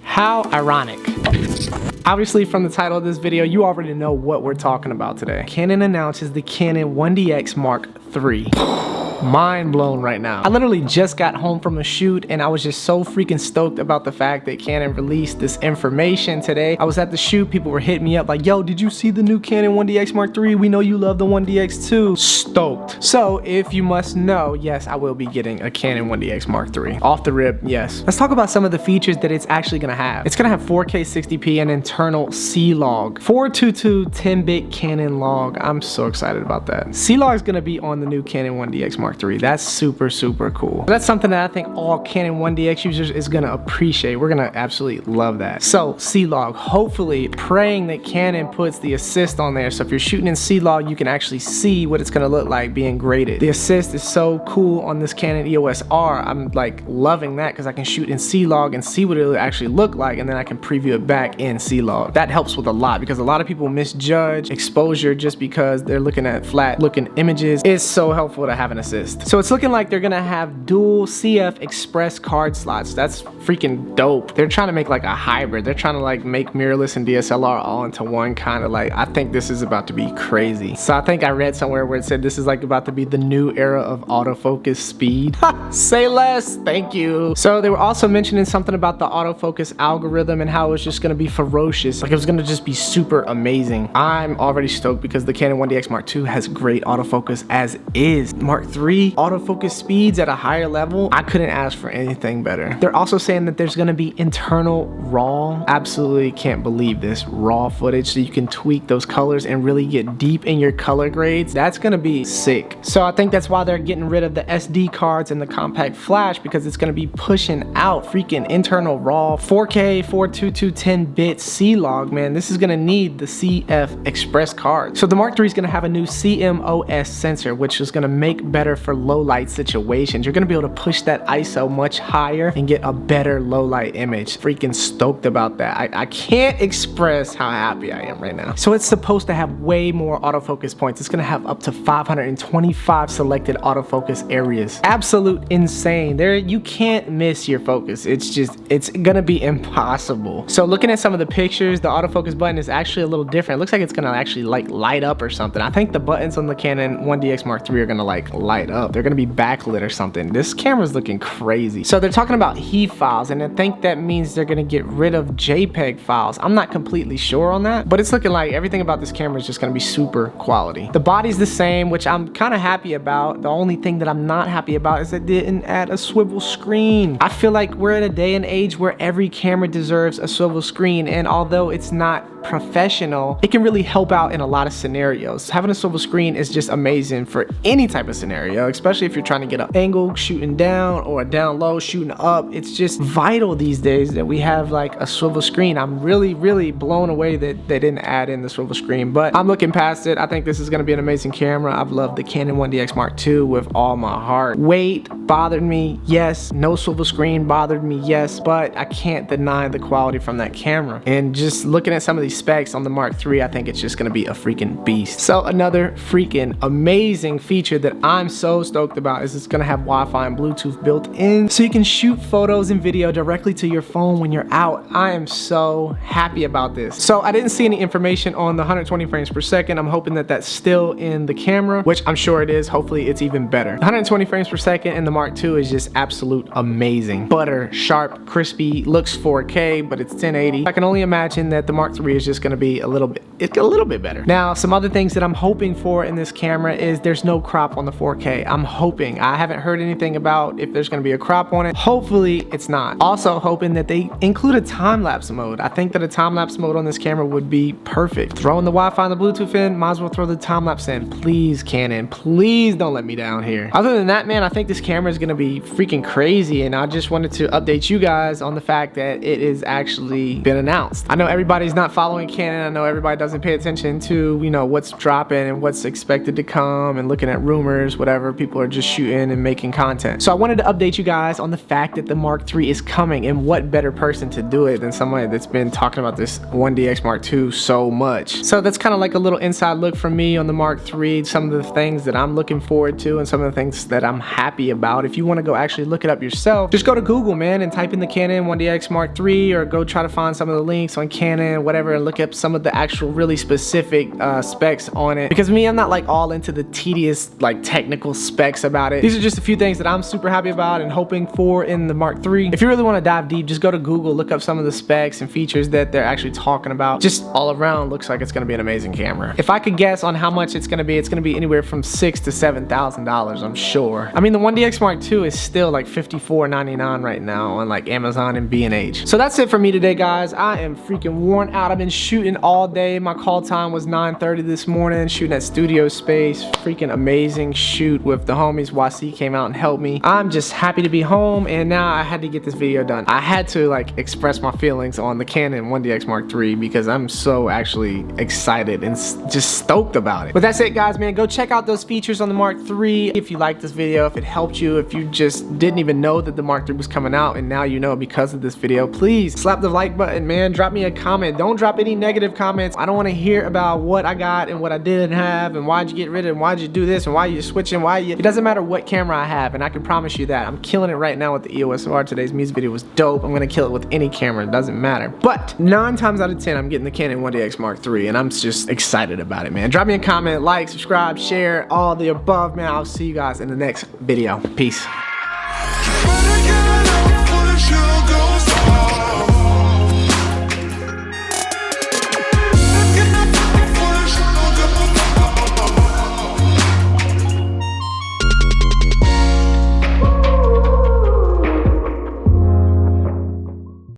How ironic. Obviously, from the title of this video, you already know what we're talking about today. Canon announces the Canon 1DX Mark III. Mind blown right now. I literally just got home from a shoot and I was just so freaking stoked about the fact that Canon released this information today. I was at the shoot, people were hitting me up like, yo, did you see the new Canon 1DX Mark III? We know you love the 1DX too. Stoked. So if you must know, yes, I will be getting a Canon 1DX Mark III. Off the rip, yes. Let's talk about some of the features that it's actually gonna have. It's gonna have 4K 60p and internal C-Log. 422 10-bit Canon log. I'm so excited about that. C-Log is gonna be on the new Canon 1DX Mark III. That's super, super cool. That's something that I think all Canon 1DX users is gonna appreciate. We're gonna absolutely love that. So C-Log, hopefully praying that Canon puts the assist on there. So if you're shooting in C-Log, you can actually see what it's gonna look like being graded. The assist is so cool on this Canon EOS R. I'm like loving that because I can shoot in C-Log and see what it'll actually look like, and then I can preview it back in C-Log. That helps with a lot because a lot of people misjudge exposure just because they're looking at flat looking images. It's so helpful to have an assist. So it's looking like they're gonna have dual CF Express card slots. That's freaking dope. They're trying to make like a hybrid. They're trying to like make mirrorless and DSLR all into one kind of like, I think this is about to be crazy. So I think I read somewhere where it said this is like about to be the new era of autofocus speed. Say less, thank you. So they were also mentioning something about the autofocus algorithm and how it was just gonna be ferocious. Like it was gonna just be super amazing. I'm already stoked because the Canon 1DX Mark II has great autofocus as is. Mark III autofocus speeds at a higher level. I couldn't ask for anything better. They're also saying that there's gonna be internal RAW. Absolutely can't believe this. RAW footage so you can tweak those colors and really get deep in your color grades. That's gonna be sick. So I think that's why they're getting rid of the SD cards and the compact flash, because it's gonna be pushing out freaking internal RAW 4K 422 10-bit C-Log. Man, this is gonna need the CF Express card. So the Mark III is gonna have a new CMOS sensor, which is gonna make better for low light situations. You're gonna be able to push that ISO much higher and get a better low light image. Freaking stoked about that. I can't express how happy I am right now. So it's supposed to have way more autofocus points. It's gonna have up to 525 selected autofocus areas. Absolute insane. There, you can't miss your focus. It's gonna be impossible. So looking at some of the pictures, the autofocus button is actually a little different. It looks like it's gonna actually like light up or something. I think the buttons on the Canon 1DX Mark III are gonna like light up. They're gonna be backlit or something. This camera's looking crazy. So they're talking about HEIF files, and I think that means they're gonna get rid of JPEG files. I'm not completely sure on that, but it's looking like everything about this camera is just gonna be super quality. The body's the same, which I'm kind of happy about. The only thing that I'm not happy about is that they didn't add a swivel screen. I feel like we're in a day and age where every camera deserves a swivel screen, and although it's not professional, it can really help out in a lot of scenarios. Having a swivel screen is just amazing for any type of scenario, especially if you're trying to get an angle shooting down or a down low shooting up. It's just vital these days that we have like a swivel screen. I'm really blown away that they didn't add in the swivel screen, but I'm looking past it. I think this is going to be an amazing camera. I've loved the Canon 1DX Mark II with all my heart. Weight bothered me, yes. No swivel screen bothered me, yes, but I can't deny the quality from that camera. And just looking at some of these specs on the Mark III, I think it's just gonna be a freaking beast. So another freaking amazing feature that I'm so stoked about is it's gonna have Wi-Fi and Bluetooth built in, so you can shoot photos and video directly to your phone when you're out. I am so happy about this. So I didn't see any information on the 120 frames per second. I'm hoping that that's still in the camera, which I'm sure it is. Hopefully it's even better. 120 frames per second in the Mark II is just absolute amazing. Butter, sharp, crispy, looks 4K, but it's 1080. I can only imagine that the Mark III is just gonna be a little bit better. Now, some other things that I'm hoping for in this camera is there's no crop on the 4K. I'm hoping. I haven't heard anything about if there's gonna be a crop on it. Hopefully it's not. Also hoping that they include a time-lapse mode. I think that a time-lapse mode on this camera would be perfect. Throwing the Wi-Fi and the Bluetooth in, might as well throw the time-lapse in. Please, Canon, please don't let me down here. Other than that, man, I think this camera is gonna be freaking crazy, and I just wanted to update you guys on the fact that it is actually been announced. I know everybody's not following Canon. I know everybody doesn't pay attention to, you know, what's dropping and what's expected to come and looking at rumors, whatever. whenever people are just shooting and making content. So I wanted to update you guys on the fact that the Mark III is coming, and what better person to do it than somebody that's been talking about this 1DX Mark II so much. So that's kind of like a little inside look from me on the Mark III, some of the things that I'm looking forward to and some of the things that I'm happy about. If you want to go actually look it up yourself, just go to Google, man, and type in the Canon 1DX Mark III, or go try to find some of the links on Canon, whatever, and look up some of the actual really specific specs on it. Because me, I'm not like all into the tedious like technical specs about it. These are just a few things that I'm super happy about and hoping for in the Mark III. If you really want to dive deep, just go to Google, look up some of the specs and features that they're actually talking about. Just all around looks like it's going to be an amazing camera. If I could guess on how much it's going to be anywhere from $6,000 to $7,000, I'm sure. I mean, the 1DX Mark II is still like $54.99 right now on like Amazon and B&H. So that's it for me today, guys. I am freaking worn out. I've been shooting all day. My call time was 9:30 this morning, shooting at Studio Space. Freaking amazing shoot with the homies. YC came out and helped me. I'm just happy to be home, and now I had to get this video done. I had to like express my feelings on the Canon 1DX Mark III because I'm so actually excited and just stoked about it. But that's it, guys, man. Go check out those features on the Mark III. If you liked this video, if it helped you, if you just didn't even know that the Mark III was coming out and now you know because of this video, please slap the like button, man. Drop me a comment. Don't drop any negative comments. I don't want to hear about what I got and what I didn't have and why'd you get rid of it and why'd you do this and why you switching, it doesn't matter what camera I have, and I can promise you that I'm killing it right now with the EOS R. Today's music video was dope. I'm gonna kill it with any camera, it doesn't matter. But 9 times out of 10 I'm getting the Canon 1DX Mark III, and I'm just excited about it, man. Drop me a comment, like, subscribe, share, all the above, man. I'll see you guys in the next video. Peace.